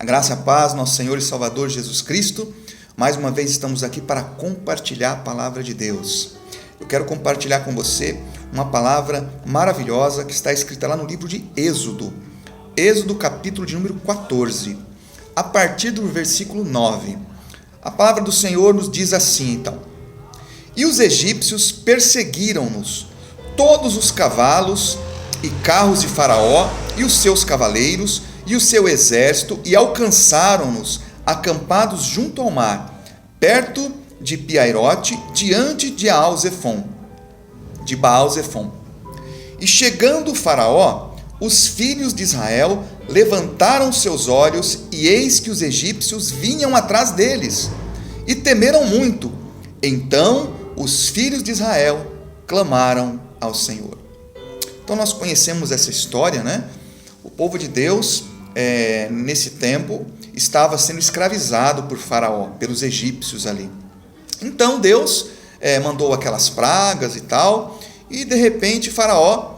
A graça e a paz, nosso Senhor e Salvador Jesus Cristo. Mais uma vez estamos aqui para compartilhar a palavra de Deus. Eu quero compartilhar com você uma palavra maravilhosa que está escrita lá no livro de Êxodo. Êxodo, capítulo de número 14, a partir do versículo 9. A palavra do Senhor nos diz assim, então: E os egípcios perseguiram-nos, todos os cavalos e carros de Faraó e os seus cavaleiros e o seu exército, e alcançaram-nos acampados junto ao mar, perto de Piairote, diante de Baal-Zefon. E chegando o Faraó, os filhos de Israel levantaram seus olhos, e eis que os egípcios vinham atrás deles, e temeram muito. Então os filhos de Israel clamaram ao Senhor. Então nós conhecemos essa história, né? O povo de Deus, nesse tempo, estava sendo escravizado por Faraó, pelos egípcios ali. Então Deus mandou aquelas pragas e tal, e de repente Faraó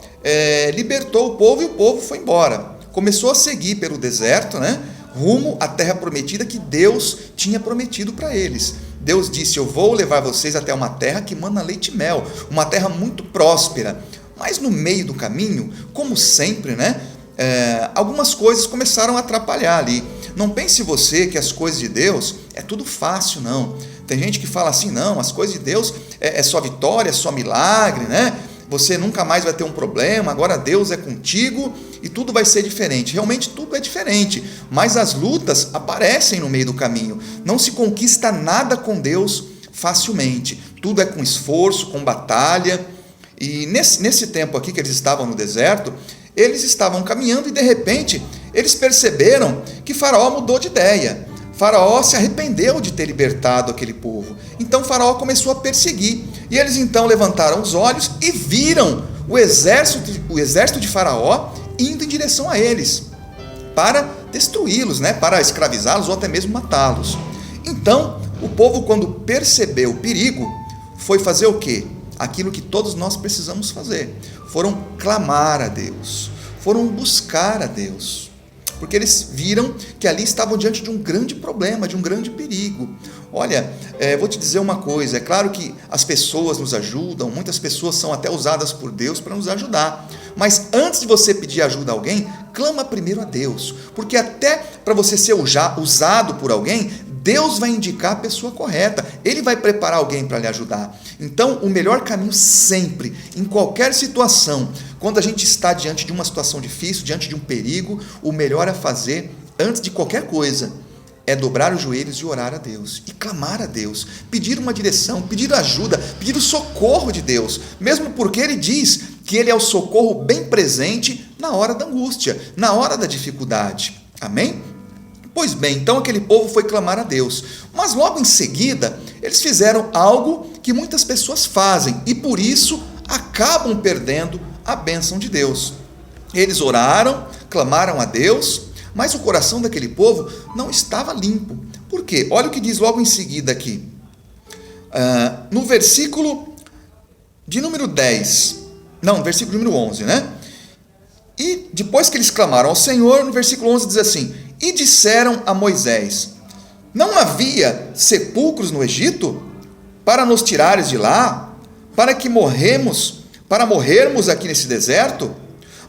libertou o povo, e o povo foi embora. Começou a seguir pelo deserto, né? Rumo à terra prometida que Deus tinha prometido para eles. Deus disse: eu vou levar vocês até uma terra que mana leite e mel, uma terra muito próspera. Mas no meio do caminho, como sempre, né? Algumas coisas começaram a atrapalhar ali. Não pense você que as coisas de Deus é tudo fácil, não. Tem gente que fala assim: não, as coisas de Deus é só vitória, é só milagre, né? Você nunca mais vai ter um problema, agora Deus é contigo e tudo vai ser diferente. Realmente tudo é diferente, mas as lutas aparecem no meio do caminho. Não se conquista nada com Deus facilmente. Tudo é com esforço, com batalha. E nesse tempo aqui que eles estavam no deserto, eles estavam caminhando e de repente eles perceberam que Faraó mudou de ideia. Faraó se arrependeu de ter libertado aquele povo. Então Faraó começou a perseguir. E eles então levantaram os olhos e viram o exército de Faraó indo em direção a eles, para destruí-los, né? Para escravizá-los ou até mesmo matá-los. Então o povo, quando percebeu o perigo, foi fazer o quê? Aquilo que todos nós precisamos fazer. Foram clamar a Deus, foram buscar a Deus, porque eles viram que ali estavam diante de um grande problema, de um grande perigo. Olha, vou te dizer uma coisa, é claro que as pessoas nos ajudam, muitas pessoas são até usadas por Deus para nos ajudar, mas antes de você pedir ajuda a alguém, clama primeiro a Deus, porque até para você ser usado por alguém, Deus vai indicar a pessoa correta, Ele vai preparar alguém para lhe ajudar. Então, o melhor caminho sempre, em qualquer situação, quando a gente está diante de uma situação difícil, diante de um perigo, o melhor a fazer, antes de qualquer coisa, é dobrar os joelhos e orar a Deus, e clamar a Deus, pedir uma direção, pedir ajuda, pedir o socorro de Deus, mesmo porque Ele diz que Ele é o socorro bem presente na hora da angústia, na hora da dificuldade. Amém? Pois bem, então aquele povo foi clamar a Deus, mas logo em seguida, eles fizeram algo que muitas pessoas fazem, e por isso acabam perdendo a bênção de Deus. Eles oraram, clamaram a Deus, mas o coração daquele povo não estava limpo. Por quê? Olha o que diz logo em seguida aqui, no versículo de número 10, não, versículo número 11, né? E depois que eles clamaram ao Senhor, no versículo 11 diz assim: E disseram a Moisés: Não havia sepulcros no Egito, para nos tirares de lá, para morrermos aqui nesse deserto?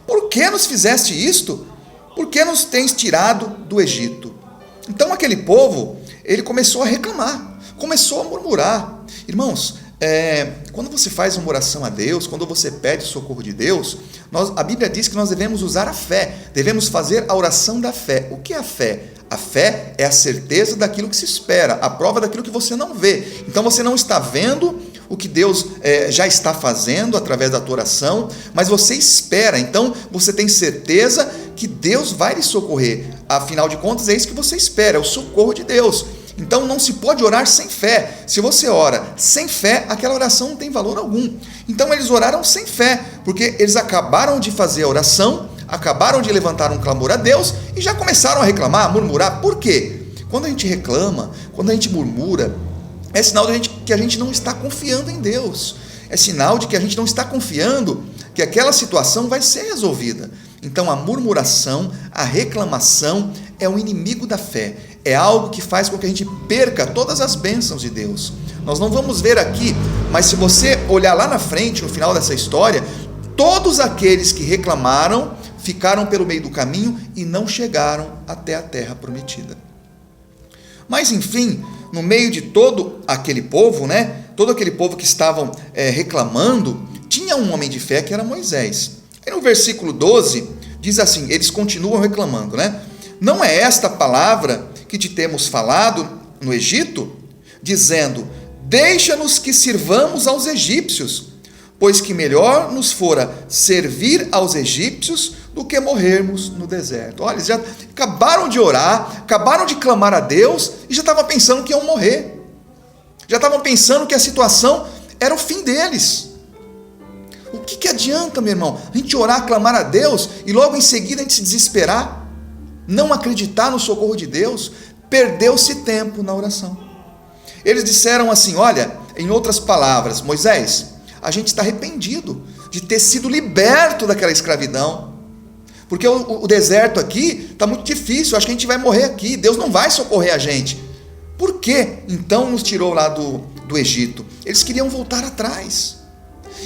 Por que nos fizeste isto? Por que nos tens tirado do Egito? Então aquele povo, ele começou a reclamar, começou a murmurar. Irmãos, quando você faz uma oração a Deus, quando você pede o socorro de Deus, a Bíblia diz que nós devemos usar a fé, devemos fazer a oração da fé. O que é a fé? A fé é a certeza daquilo que se espera, a prova daquilo que você não vê. Então você não está vendo o que Deus já está fazendo através da tua oração, mas você espera, então você tem certeza que Deus vai lhe socorrer. Afinal de contas, é isso que você espera, é o socorro de Deus. Então não se pode orar sem fé. Se você ora sem fé, aquela oração não tem valor algum. Então eles oraram sem fé, porque eles acabaram de fazer a oração, acabaram de levantar um clamor a Deus e já começaram a reclamar, a murmurar. Por quê? Quando a gente reclama, quando a gente murmura, é sinal de que a gente não está confiando em Deus. É sinal de que a gente não está confiando que aquela situação vai ser resolvida. Então a murmuração, a reclamação é um inimigo da fé, é algo que faz com que a gente perca todas as bênçãos de Deus. Nós não vamos ver aqui, mas se você olhar lá na frente, no final dessa história, todos aqueles que reclamaram ficaram pelo meio do caminho e não chegaram até a terra prometida. Mas enfim, no meio de todo aquele povo, todo aquele povo que estavam reclamando, tinha um homem de fé que era Moisés. Aí no versículo 12, diz assim, eles continuam reclamando, Não é esta palavra que te temos falado no Egito, dizendo, deixa-nos que sirvamos aos egípcios, pois que melhor nos fora servir aos egípcios do que morrermos no deserto. Olha, eles já acabaram de orar, acabaram de clamar a Deus e já estavam pensando que iam morrer. Já estavam pensando que a situação era o fim deles. O que adianta, meu irmão, a gente orar, clamar a Deus e logo em seguida a gente se desesperar, não acreditar no socorro de Deus? Perdeu-se tempo na oração. Eles disseram assim, olha, em outras palavras, Moisés, a gente está arrependido de ter sido liberto daquela escravidão, porque o deserto aqui está muito difícil, acho que a gente vai morrer aqui, Deus não vai socorrer a gente. Por que então nos tirou lá do Egito? Eles queriam voltar atrás.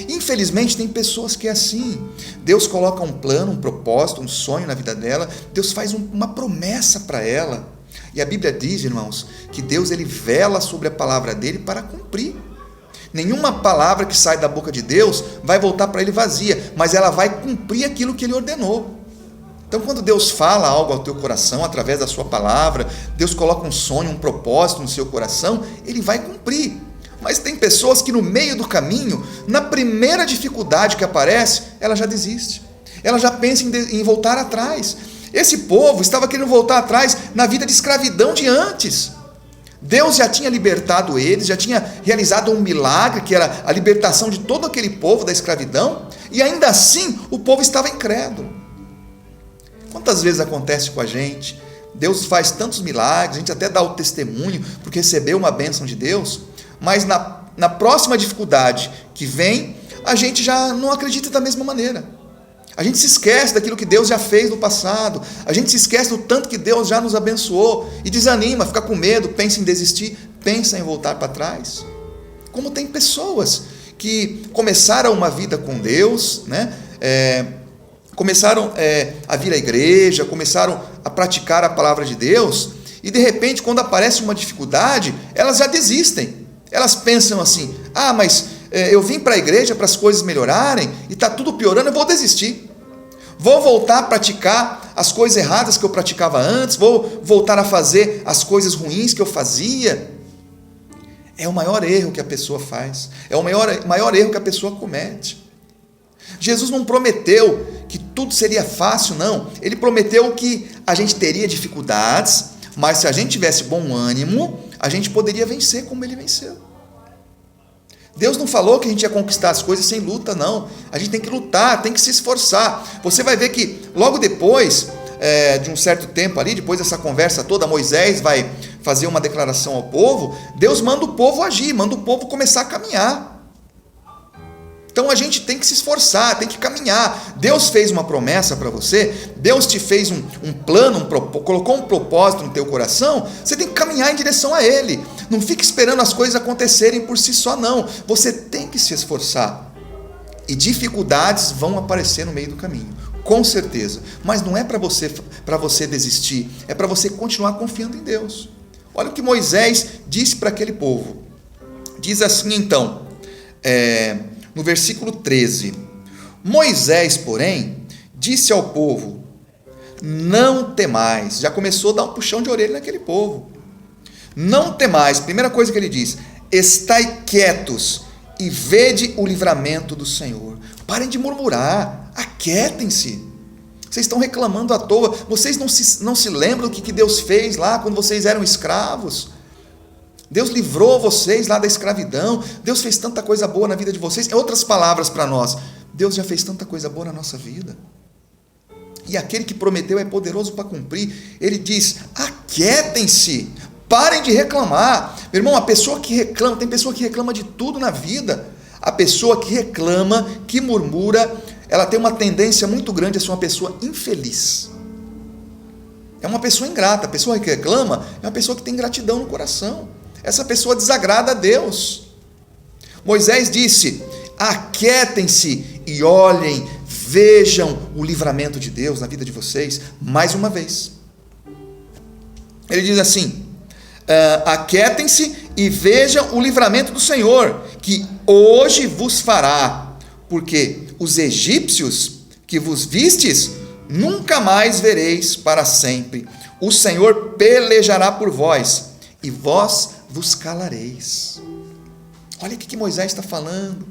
Infelizmente tem pessoas que é assim, Deus coloca um plano, um propósito, um sonho na vida dela, Deus faz uma promessa para ela, e a Bíblia diz, irmãos, que Deus ele vela sobre a palavra dele para cumprir. Nenhuma palavra que sai da boca de Deus vai voltar para ele vazia, mas ela vai cumprir aquilo que ele ordenou. Então quando Deus fala algo ao teu coração, através da sua palavra, Deus coloca um sonho, um propósito no seu coração, ele vai cumprir. Mas tem pessoas que no meio do caminho, na primeira dificuldade que aparece, ela já desiste. Ela já pensa em voltar atrás. Esse povo estava querendo voltar atrás na vida de escravidão de antes. Deus já tinha libertado eles, já tinha realizado um milagre, que era a libertação de todo aquele povo da escravidão, e ainda assim o povo estava incrédulo. Quantas vezes acontece com a gente? Deus faz tantos milagres, a gente até dá o testemunho, porque recebeu uma bênção de Deus, mas na próxima dificuldade que vem, a gente já não acredita da mesma maneira. A gente se esquece daquilo que Deus já fez no passado, a gente se esquece do tanto que Deus já nos abençoou, e desanima, fica com medo, pensa em desistir, pensa em voltar para trás. Como tem pessoas que começaram uma vida com Deus, começaram a vir à igreja, começaram a praticar a palavra de Deus, e de repente quando aparece uma dificuldade, elas já desistem. Elas pensam assim, mas eu vim para a igreja para as coisas melhorarem, e está tudo piorando, eu vou desistir. Vou voltar a praticar as coisas erradas que eu praticava antes, vou voltar a fazer as coisas ruins que eu fazia. É o maior erro que a pessoa faz, é o maior erro que a pessoa comete. Jesus não prometeu que tudo seria fácil, não. Ele prometeu que a gente teria dificuldades, mas se a gente tivesse bom ânimo, a gente poderia vencer como ele venceu. Deus não falou que a gente ia conquistar as coisas sem luta, não. A gente tem que lutar, tem que se esforçar. Você vai ver que logo depois de um certo tempo ali, depois dessa conversa toda, Moisés vai fazer uma declaração ao povo, Deus manda o povo agir, manda o povo começar a caminhar. Então a gente tem que se esforçar, tem que caminhar. Deus fez uma promessa para você, Deus te fez um plano, colocou um propósito no teu coração, você tem que caminhar em direção a Ele. Não fique esperando as coisas acontecerem por si só, não. Você tem que se esforçar. E dificuldades vão aparecer no meio do caminho, com certeza. Mas não é para você desistir, é para você continuar confiando em Deus. Olha o que Moisés disse para aquele povo. Diz assim então, no versículo 13, Moisés, porém, disse ao povo, não temais. Já começou a dar um puxão de orelha naquele povo. Não temais, primeira coisa que ele diz, estai quietos e vede o livramento do Senhor. Parem de murmurar, aquietem-se. Vocês estão reclamando à toa, vocês não se lembram do que Deus fez lá quando vocês eram escravos? Deus livrou vocês lá da escravidão, Deus fez tanta coisa boa na vida de vocês. Em outras palavras para nós, Deus já fez tanta coisa boa na nossa vida. E aquele que prometeu é poderoso para cumprir. Ele diz, aquietem-se, parem de reclamar. Meu irmão, a pessoa que reclama, tem pessoa que reclama de tudo na vida. A pessoa que reclama, que murmura, ela tem uma tendência muito grande a ser uma pessoa infeliz. é uma pessoa ingrata. A pessoa que reclama é uma pessoa que tem ingratidão no coração. Essa pessoa desagrada a Deus. Moisés disse: aquietem-se e olhem, vejam o livramento de Deus na vida de vocês, mais uma vez. Ele diz assim: aquietem-se e vejam o livramento do Senhor, que hoje vos fará, porque os egípcios que vos vistes, nunca mais vereis para sempre. O Senhor pelejará por vós, e vós vos calareis. Olha o que Moisés está falando.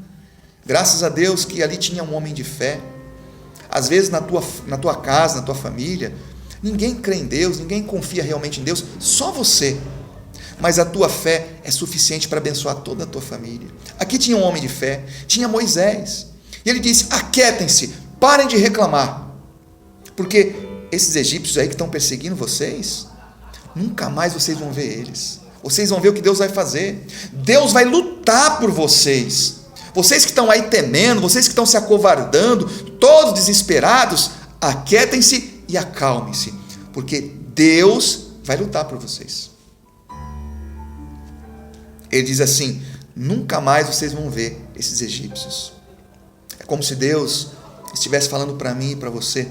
Graças a Deus que ali tinha um homem de fé. Às vezes na tua casa, na tua família, ninguém crê em Deus, ninguém confia realmente em Deus, só você. Mas a tua fé é suficiente para abençoar toda a tua família. Aqui tinha um homem de fé, tinha Moisés. E ele disse: aquietem-se, parem de reclamar. Porque esses egípcios aí que estão perseguindo vocês, nunca mais vocês vão ver eles. Vocês vão ver o que Deus vai fazer. Deus vai lutar por vocês. Vocês que estão aí temendo, vocês que estão se acovardando, todos desesperados, aquietem-se e acalmem-se, porque Deus vai lutar por vocês. Ele diz assim: nunca mais vocês vão ver esses egípcios. É como se Deus estivesse falando para mim e para você.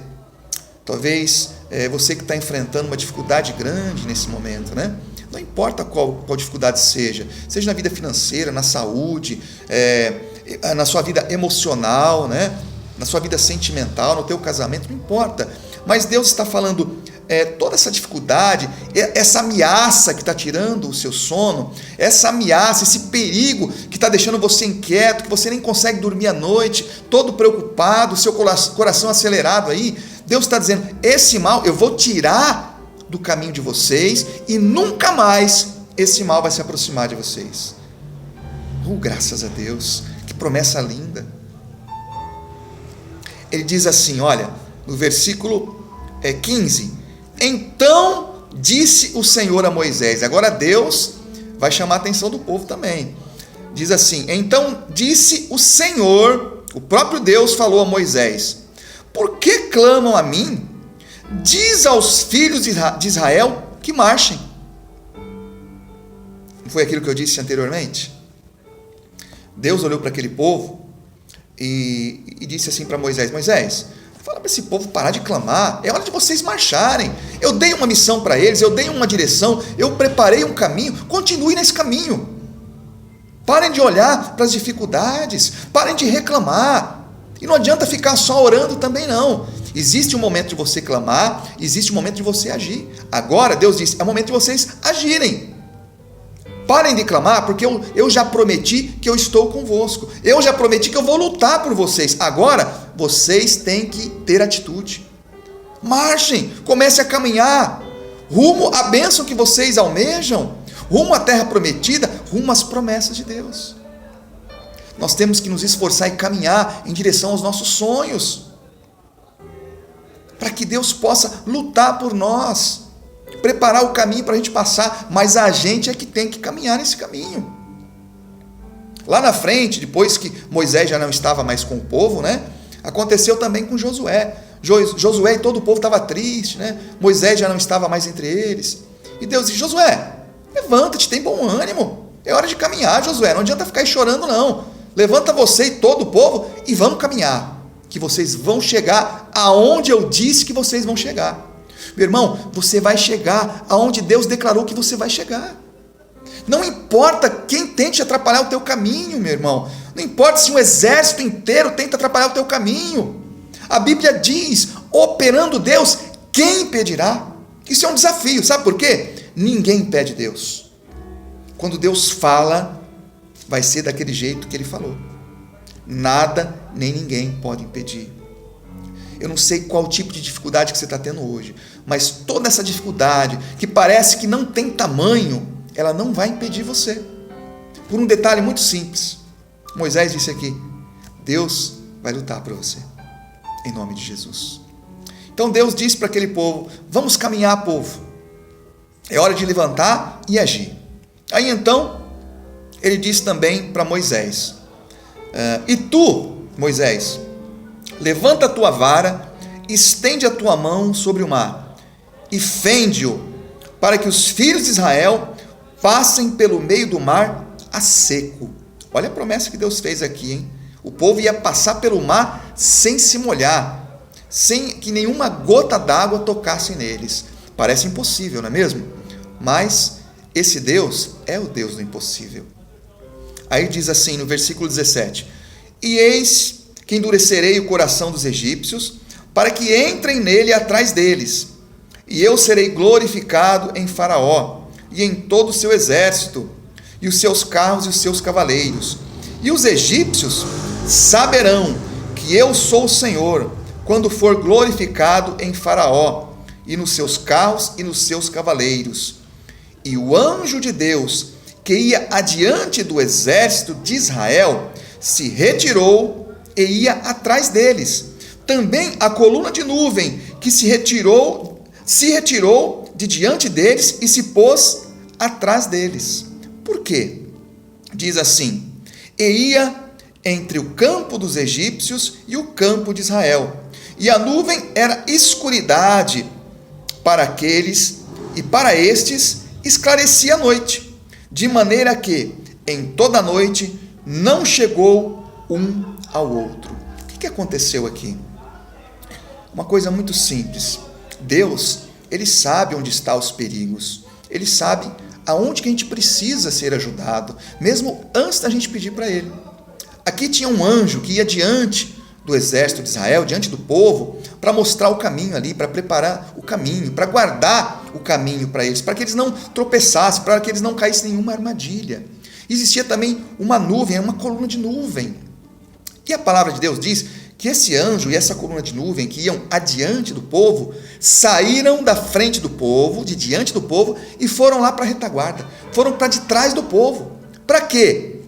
Talvez você que está enfrentando uma dificuldade grande nesse momento, né? Não importa qual dificuldade seja na vida financeira, na saúde, na sua vida emocional, né? Na sua vida sentimental, no teu casamento, não importa. Mas Deus está falando, toda essa dificuldade, essa ameaça que está tirando o seu sono, essa ameaça, esse perigo que está deixando você inquieto, que você nem consegue dormir à noite, todo preocupado, seu coração acelerado aí, Deus está dizendo: esse mal eu vou tirar do caminho de vocês e nunca mais esse mal vai se aproximar de vocês. Graças a Deus, que promessa linda. Ele diz assim, olha, no versículo 15: então disse o Senhor a Moisés. Agora Deus vai chamar a atenção do povo também. Diz assim: então disse o Senhor, o próprio Deus falou a Moisés: por que clamam a mim? Diz aos filhos de Israel que marchem. Não foi aquilo que eu disse anteriormente? Deus olhou para aquele povo e disse assim para Moisés: Moisés, fala para esse povo parar de clamar, é hora de vocês marcharem. Eu dei uma missão para eles, eu dei uma direção, eu preparei um caminho, continue nesse caminho. Parem de olhar para as dificuldades, parem de reclamar. E não adianta ficar só orando também não. Existe um momento de você clamar, existe um momento de você agir. Agora Deus disse: é o momento de vocês agirem. Parem de clamar, porque eu já prometi que eu estou convosco. Eu já prometi que eu vou lutar por vocês. Agora, vocês têm que ter atitude. Marchem, comecem a caminhar, rumo à bênção que vocês almejam, rumo à terra prometida, rumo às promessas de Deus. Nós temos que nos esforçar e caminhar em direção aos nossos sonhos, para que Deus possa lutar por nós, preparar o caminho para a gente passar, mas a gente é que tem que caminhar nesse caminho. Lá na frente, depois que Moisés já não estava mais com o povo, né? Aconteceu também com Josué. Josué e todo o povo estava triste, né? Moisés já não estava mais entre eles. E Deus disse: Josué, levanta-te, tem bom ânimo. É hora de caminhar, Josué, não adianta ficar aí chorando não. Levanta você e todo o povo e vamos caminhar, que vocês vão chegar aonde eu disse que vocês vão chegar. Meu irmão, você vai chegar aonde Deus declarou que você vai chegar. Não importa quem tente atrapalhar o teu caminho, meu irmão. Não importa se um exército inteiro tenta atrapalhar o teu caminho. A Bíblia diz: operando Deus, quem impedirá? Isso é um desafio, sabe por quê? Ninguém impede Deus. Quando Deus fala, vai ser daquele jeito que Ele falou. Nada nem ninguém pode impedir. Eu não sei qual tipo de dificuldade que você está tendo hoje, mas toda essa dificuldade que parece que não tem tamanho, ela não vai impedir você. Por um detalhe muito simples. Moisés disse aqui: Deus vai lutar por você, em nome de Jesus. Então Deus disse para aquele povo: vamos caminhar, povo. É hora de levantar e agir. Aí então, Ele disse também para Moisés: e tu, Moisés, levanta a tua vara, estende a tua mão sobre o mar, e fende-o, para que os filhos de Israel passem pelo meio do mar a seco. Olha a promessa que Deus fez aqui, hein? O povo ia passar pelo mar sem se molhar, sem que nenhuma gota d'água tocasse neles. Parece impossível, não é mesmo? Mas esse Deus é o Deus do impossível. Aí diz assim no versículo 17: E eis que endurecerei o coração dos egípcios, para que entrem nele atrás deles, e eu serei glorificado em Faraó, e em todo o seu exército, e os seus carros e os seus cavaleiros. E os egípcios saberão que eu sou o Senhor, quando for glorificado em Faraó, e nos seus carros e nos seus cavaleiros. E o anjo de Deus, que ia adiante do exército de Israel, se retirou e ia atrás deles. Também a coluna de nuvem, que se retirou de diante deles e se pôs atrás deles. Por quê? Diz assim: E ia entre o campo dos egípcios e o campo de Israel. E a nuvem era escuridade para aqueles, e para estes esclarecia a noite, de maneira que em toda a noite não chegou um ao outro. O que aconteceu aqui? Uma coisa muito simples. Deus, Ele sabe onde estão os perigos. Ele sabe aonde que a gente precisa ser ajudado, mesmo antes da gente pedir para Ele. Aqui tinha um anjo que ia diante do exército de Israel, diante do povo, para mostrar o caminho ali, para preparar o caminho, para guardar o caminho para eles, para que eles não tropeçassem, para que eles não caíssem em nenhuma armadilha. Existia também uma nuvem, uma coluna de nuvem. E a palavra de Deus diz que esse anjo e essa coluna de nuvem que iam adiante do povo, saíram da frente do povo, de diante do povo, e foram lá para a retaguarda, foram para de trás do povo. Para quê?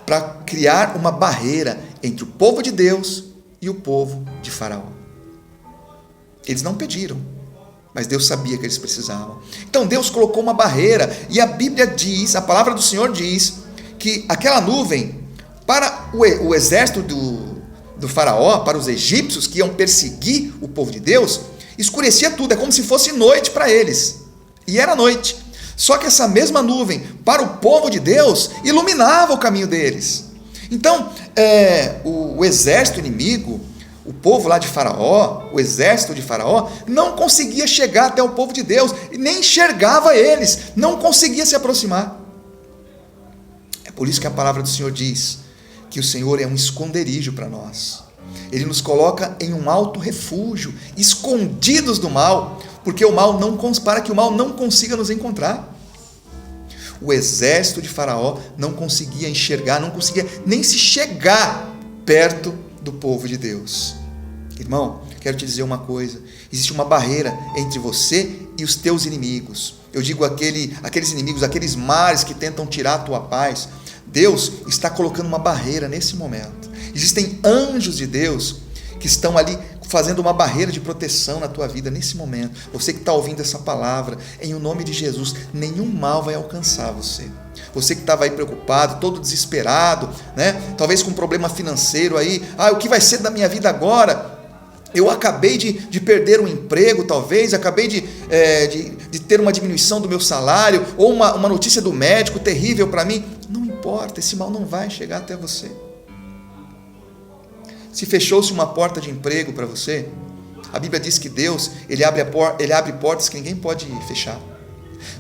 Para criar uma barreira entre o povo de Deus e o povo de Faraó. Eles não pediram, mas Deus sabia que eles precisavam. Então Deus colocou uma barreira, e a Bíblia diz, a palavra do Senhor diz, que aquela nuvem, para o exército do Faraó, para os egípcios que iam perseguir o povo de Deus, escurecia tudo, é como se fosse noite para eles. E era noite. Só que essa mesma nuvem, para o povo de Deus, iluminava o caminho deles. Então, o exército inimigo, o povo lá de Faraó, o exército de Faraó, não conseguia chegar até o povo de Deus, nem enxergava eles, não conseguia se aproximar. É por isso que a palavra do Senhor diz que o Senhor é um esconderijo para nós. Ele nos coloca em um alto refúgio, escondidos do mal, porque para que o mal não consiga nos encontrar. O exército de Faraó não conseguia enxergar, não conseguia nem se chegar perto do povo de Deus. Irmão, quero te dizer uma coisa: existe uma barreira entre você e os teus inimigos. Eu digo aqueles inimigos, aqueles mares que tentam tirar a tua paz. Deus está colocando uma barreira nesse momento. Existem anjos de Deus que estão ali fazendo uma barreira de proteção na tua vida nesse momento. Você que está ouvindo essa palavra, em o nome de Jesus, nenhum mal vai alcançar você. Você que estava aí preocupado, todo desesperado, né? Talvez com um problema financeiro aí. O que vai ser da minha vida agora? Eu acabei de perder um emprego, talvez, acabei de ter uma diminuição do meu salário, ou uma notícia do médico terrível para mim. Não importa, esse mal não vai chegar até você. Se fechou-se uma porta de emprego para você, a Bíblia diz que Deus, Ele abre portas que ninguém pode fechar.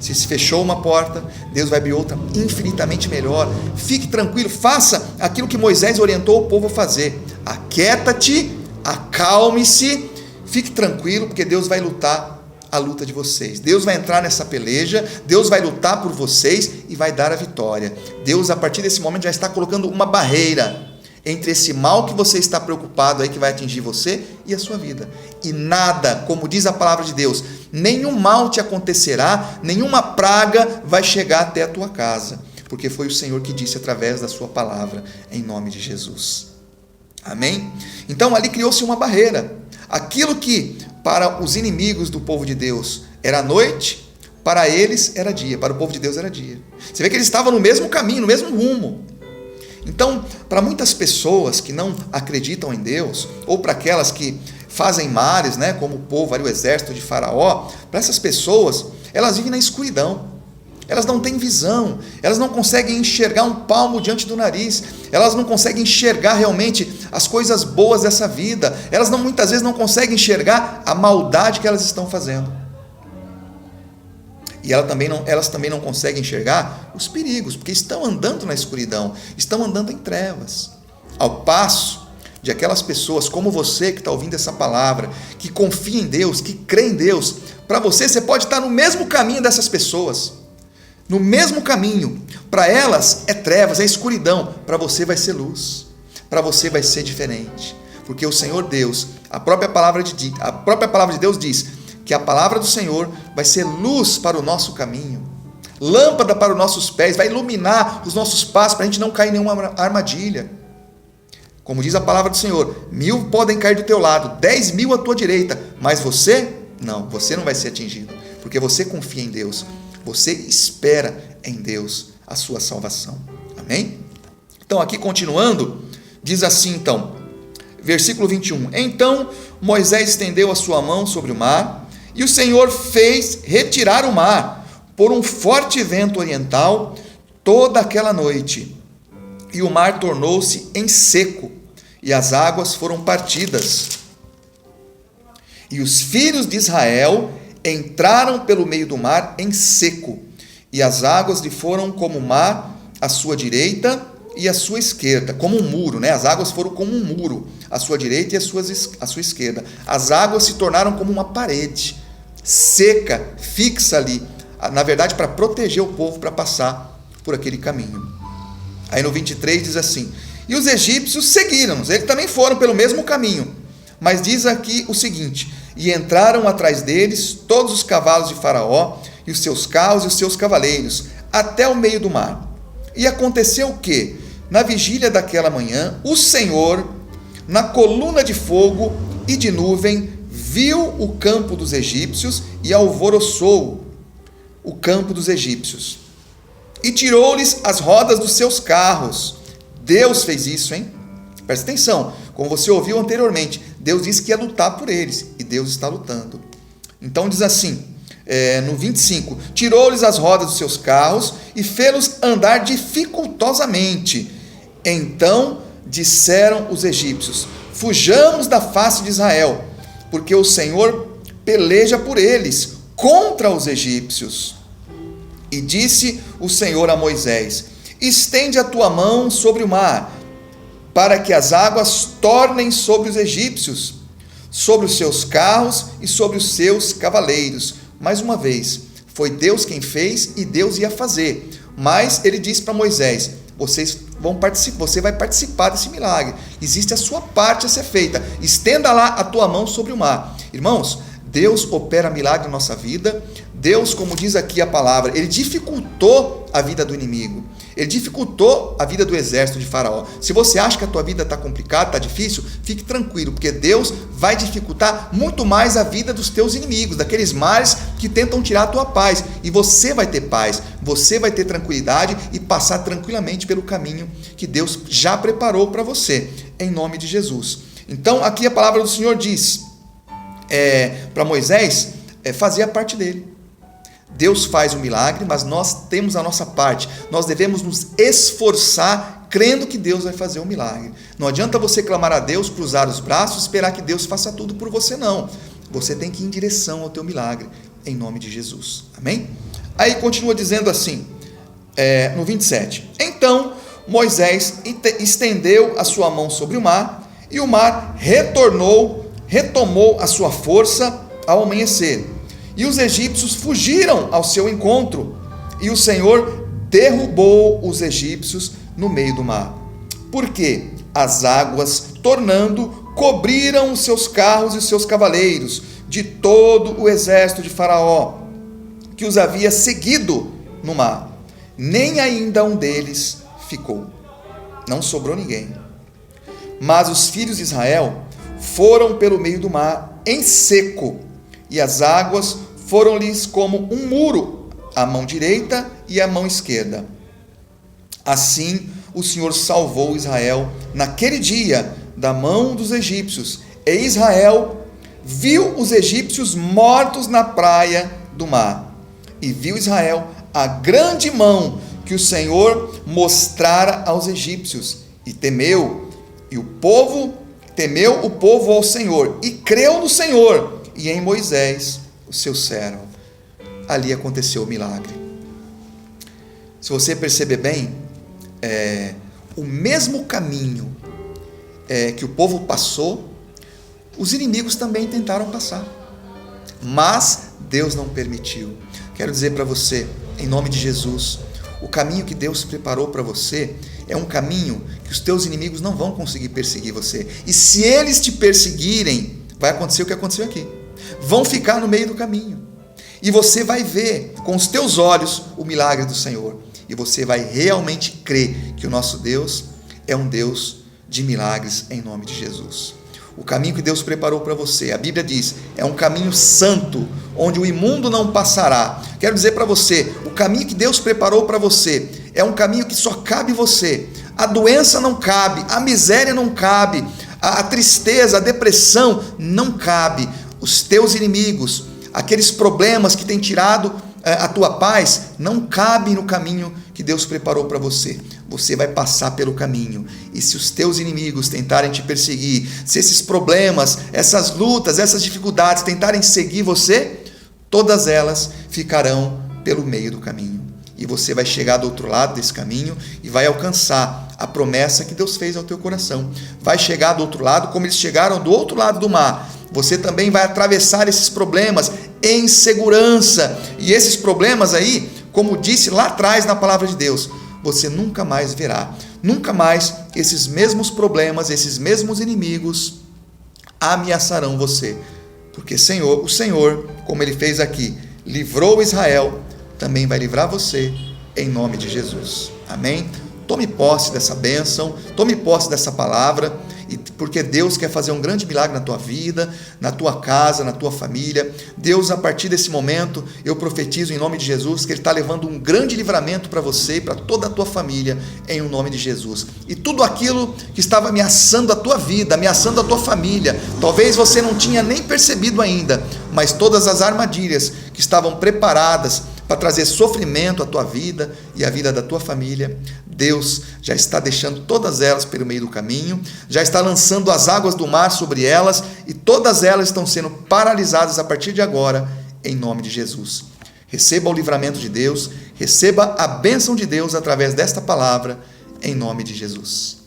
Se fechou uma porta, Deus vai abrir outra infinitamente melhor. Fique tranquilo, faça aquilo que Moisés orientou o povo a fazer. Aquieta-te, acalme-se, fique tranquilo, porque Deus vai lutar a luta de vocês. Deus vai entrar nessa peleja, Deus vai lutar por vocês e vai dar a vitória. Deus, a partir desse momento, já está colocando uma barreira entre esse mal que você está preocupado aí, que vai atingir você e a sua vida. E nada, como diz a palavra de Deus, nenhum mal te acontecerá, nenhuma praga vai chegar até a tua casa, porque foi o Senhor que disse através da sua palavra, em nome de Jesus. Amém? Então ali criou-se uma barreira. Aquilo que para os inimigos do povo de Deus era noite, para eles era dia, para o povo de Deus era dia. Você vê que eles estavam no mesmo caminho, no mesmo rumo. Então, para muitas pessoas que não acreditam em Deus, ou para aquelas que fazem males, né, como o povo ali, o exército de Faraó, para essas pessoas, elas vivem na escuridão. Elas não têm visão, elas não conseguem enxergar um palmo diante do nariz, elas não conseguem enxergar realmente as coisas boas dessa vida, elas muitas vezes não conseguem enxergar a maldade que elas estão fazendo. E elas também não conseguem enxergar os perigos, porque estão andando na escuridão, estão andando em trevas. Ao passo de aquelas pessoas como você que está ouvindo essa palavra, que confia em Deus, que crê em Deus, para você pode estar no mesmo caminho dessas pessoas. No mesmo caminho. Para elas é trevas, é escuridão. Para você vai ser luz. Para você vai ser diferente. Porque o Senhor Deus, a própria palavra de Deus diz que a palavra do Senhor vai ser luz para o nosso caminho. Lâmpada para os nossos pés, vai iluminar os nossos passos para a gente não cair em nenhuma armadilha. Como diz a palavra do Senhor, 1000 podem cair do teu lado, 10.000 à tua direita, mas você não vai ser atingido. Porque você confia em Deus. Você espera em Deus a sua salvação. Amém? Então, aqui continuando, diz assim então, versículo 21. Então Moisés estendeu a sua mão sobre o mar, e o Senhor fez retirar o mar, por um forte vento oriental, toda aquela noite. E o mar tornou-se em seco, e as águas foram partidas. E os filhos de Israel entraram pelo meio do mar em seco, e as águas lhe foram como o mar à sua direita e à sua esquerda, como um muro, né? As águas foram como um muro à sua direita e à sua esquerda. As águas se tornaram como uma parede seca, fixa ali, na verdade para proteger o povo para passar por aquele caminho. Aí no 23 diz assim: e os egípcios seguiram-nos, eles também foram pelo mesmo caminho, mas diz aqui o seguinte: e entraram atrás deles todos os cavalos de Faraó, e os seus carros e os seus cavaleiros, até o meio do mar. E aconteceu que, na vigília daquela manhã, o Senhor, na coluna de fogo e de nuvem, viu o campo dos egípcios e alvoroçou o campo dos egípcios. E tirou-lhes as rodas dos seus carros. Deus fez isso, hein? Presta atenção, como você ouviu anteriormente, Deus disse que ia lutar por eles, e Deus está lutando. Então diz assim, no 25, tirou-lhes as rodas dos seus carros e fê-los andar dificultosamente. Então disseram os egípcios: fujamos da face de Israel, porque o Senhor peleja por eles contra os egípcios. E disse o Senhor a Moisés: estende a tua mão sobre o mar, para que as águas tornem sobre os egípcios, sobre os seus carros e sobre os seus cavaleiros. Mais uma vez, foi Deus quem fez e Deus ia fazer. Mas ele disse para Moisés: você vai participar desse milagre. Existe a sua parte a ser feita. Estenda lá a tua mão sobre o mar. Irmãos, Deus opera milagre na nossa vida. Deus, como diz aqui a palavra, ele dificultou a vida do inimigo. Ele dificultou a vida do exército de Faraó. Se você acha que a tua vida está complicada, está difícil, fique tranquilo, porque Deus vai dificultar muito mais a vida dos teus inimigos, daqueles males que tentam tirar a tua paz. E você vai ter paz, você vai ter tranquilidade e passar tranquilamente pelo caminho que Deus já preparou para você, em nome de Jesus. Então, aqui a palavra do Senhor diz para Moisés fazer a parte dele. Deus faz o milagre, mas nós temos a nossa parte. Nós devemos nos esforçar crendo que Deus vai fazer o milagre. Não adianta você clamar a Deus, cruzar os braços, esperar que Deus faça tudo por você, não. Você tem que ir em direção ao teu milagre, em nome de Jesus. Amém? Aí continua dizendo assim, no 27. Então Moisés estendeu a sua mão sobre o mar, e o mar retomou a sua força ao amanhecer. E os egípcios fugiram ao seu encontro, e o Senhor derrubou os egípcios no meio do mar. Porque as águas, tornando, cobriram os seus carros e os seus cavaleiros, de todo o exército de Faraó, que os havia seguido no mar. Nem ainda um deles ficou. Não sobrou ninguém. Mas os filhos de Israel foram pelo meio do mar em seco, e as águas foram-lhes como um muro, à mão direita e à mão esquerda. Assim o Senhor salvou Israel naquele dia da mão dos egípcios, e Israel viu os egípcios mortos na praia do mar, e viu Israel a grande mão que o Senhor mostrara aos egípcios, e temeu o povo ao Senhor, e creu no Senhor e em Moisés, o seu servo. Ali aconteceu o milagre. Se você perceber bem, o mesmo caminho que o povo passou, os inimigos também tentaram passar, mas Deus não permitiu. Quero dizer para você, em nome de Jesus, o caminho que Deus preparou para você é um caminho que os teus inimigos não vão conseguir perseguir você. E se eles te perseguirem, vai acontecer o que aconteceu aqui. Vão ficar no meio do caminho. E você vai ver com os teus olhos o milagre do Senhor. E você vai realmente crer que o nosso Deus é um Deus de milagres em nome de Jesus. O caminho que Deus preparou para você, a Bíblia diz, é um caminho santo, onde o imundo não passará. Quero dizer para você, o caminho que Deus preparou para você é um caminho que só cabe você. A doença não cabe, a miséria não cabe, a tristeza, a depressão não cabe. Os teus inimigos, aqueles problemas que têm tirado a tua paz, não cabem no caminho que Deus preparou para você. Você vai passar pelo caminho. E se os teus inimigos tentarem te perseguir, se esses problemas, essas lutas, essas dificuldades tentarem seguir você, todas elas ficarão pelo meio do caminho. E você vai chegar do outro lado desse caminho e vai alcançar a promessa que Deus fez ao teu coração. Vai chegar do outro lado como eles chegaram do outro lado do mar. Você também vai atravessar esses problemas em segurança. E esses problemas aí, como disse lá atrás na palavra de Deus, você nunca mais verá. Nunca mais esses mesmos problemas, esses mesmos inimigos ameaçarão você. Porque o Senhor, como Ele fez aqui, livrou Israel, também vai livrar você em nome de Jesus. Amém? Tome posse dessa bênção, tome posse dessa palavra, porque Deus quer fazer um grande milagre na tua vida, na tua casa, na tua família. Deus, a partir desse momento, eu profetizo em nome de Jesus que Ele está levando um grande livramento para você e para toda a tua família, em nome de Jesus. E tudo aquilo que estava ameaçando a tua vida, ameaçando a tua família, talvez você não tinha nem percebido ainda, mas todas as armadilhas que estavam preparadas para trazer sofrimento à tua vida e à vida da tua família, Deus já está deixando todas elas pelo meio do caminho, já está lançando as águas do mar sobre elas, e todas elas estão sendo paralisadas a partir de agora, em nome de Jesus. Receba o livramento de Deus, receba a bênção de Deus através desta palavra, em nome de Jesus.